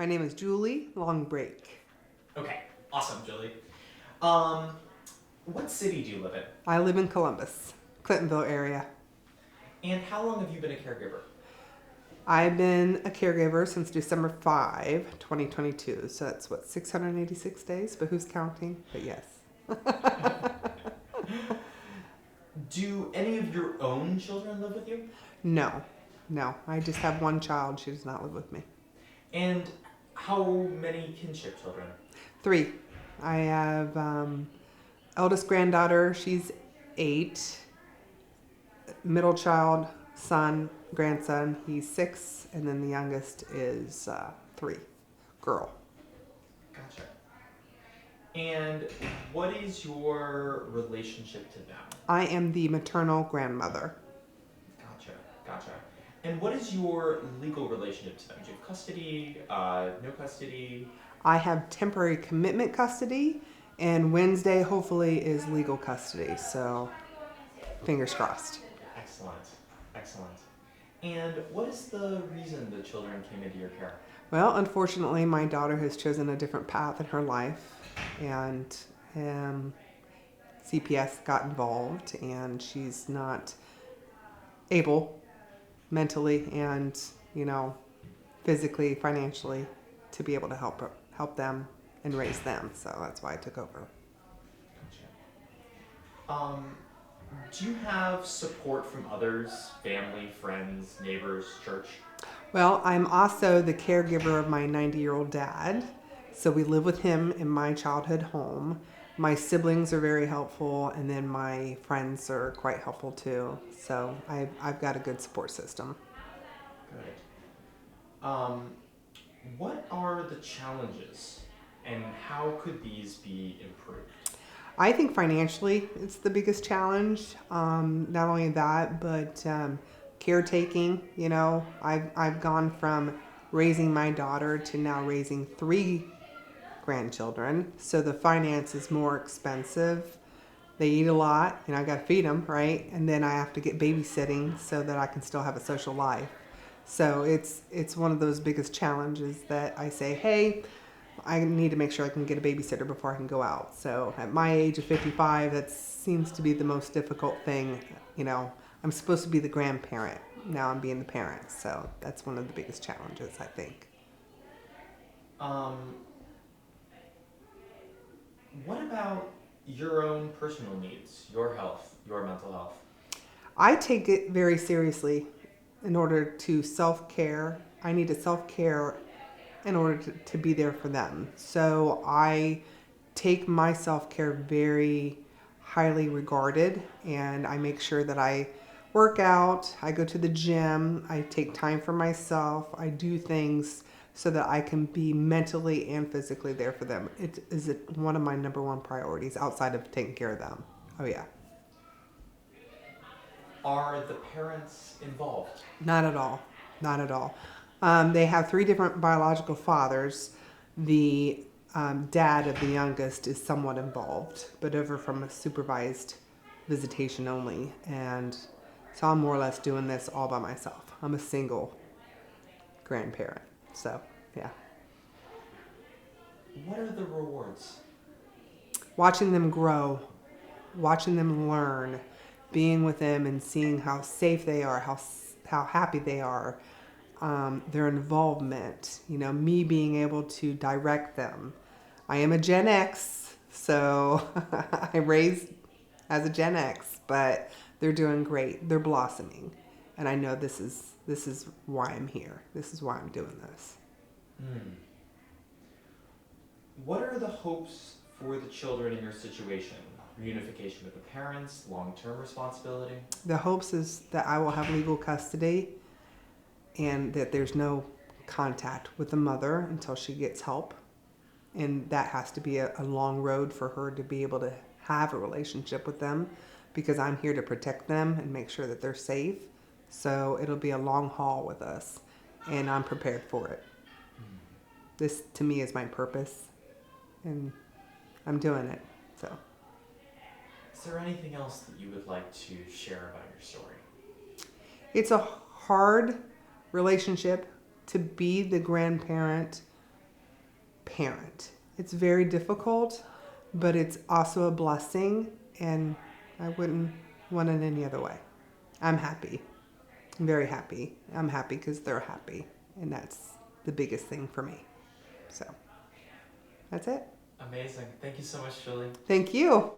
My name is Julie Longbreak. Okay, awesome, Julie. Um, what city do you live in? I live in Columbus, Clintonville area. And how long have you been a caregiver? I've been a caregiver since December 5, 2022. So that's 686 days, but who's counting? But yes. Do any of your own children live with you? No, no. I just have one child. She does not live with me. And how many kinship children? 3. I have eldest granddaughter. She's 8. Middle child, grandson. He's 6, and then the youngest is 3, girl. Gotcha. And what is your relationship to them? I am the maternal grandmother. Gotcha. And what is your legal relationship to them? Do you have custody, no custody? I have temporary commitment custody, and Wednesday hopefully is legal custody. So, fingers crossed. Excellent. And what is the reason the children came into your care? Well, unfortunately, my daughter has chosen a different path in her life, and CPS got involved, and she's not able mentally and physically, financially, to be able to help them and raise them. So that's why I took over. Gotcha. Do you have support from others, family, friends, neighbors, church? Well, I'm also the caregiver of my 90-year-old dad. So we live with him in my childhood home. My siblings are very helpful, and then my friends are quite helpful too. So I've got a good support system. Good. What are the challenges, and how could these be improved? I think financially it's the biggest challenge. Not only that, but caretaking. I've gone from raising my daughter to now raising 3 grandchildren. So the finance is more expensive. They eat a lot, I got to feed them, right? And then I have to get babysitting so that I can still have a social life. So it's one of those biggest challenges that I say, hey, I need to make sure I can get a babysitter before I can go out. So at my age of 55, that seems to be the most difficult thing. I'm supposed to be the grandparent. Now I'm being the parent. So that's one of the biggest challenges, I think. What about your own personal needs, your health, your mental health? I take it very seriously. In order to self-care, I need to self-care in order to be there for them. So I take my self-care very highly regarded, and I make sure that I work out, I go to the gym, I take time for myself, I do things so that I can be mentally and physically there for them. It is one of my number one priorities outside of taking care of them. Oh yeah. Are the parents involved? Not at all. Not at all. They have 3 different biological fathers. The dad of the youngest is somewhat involved, but over from a supervised visitation only. And so I'm more or less doing this all by myself. I'm a single grandparent. So, yeah. What are the rewards? Watching them grow, watching them learn, being with them and seeing how safe they are, how happy they are, their involvement, me being able to direct them. I am a Gen X, so I raised as a Gen X, but they're doing great. They're blossoming. And I know this is why I'm here. This is why I'm doing this. What are the hopes for the children in your situation? Reunification with the parents, long-term responsibility? The hopes is that I will have legal custody and that there's no contact with the mother until she gets help. And that has to be a long road for her to be able to have a relationship with them, because I'm here to protect them and make sure that they're safe. So it'll be a long haul with us, and I'm prepared for it. This, to me, is my purpose, and I'm doing it. So. Is there anything else that you would like to share about your story? It's a hard relationship to be the grandparent parent. It's very difficult, but it's also a blessing, and I wouldn't want it any other way. I'm happy. I'm very happy. I'm happy because they're happy, and that's the biggest thing for me. So that's it. Amazing. Thank you so much, Julie. Thank you.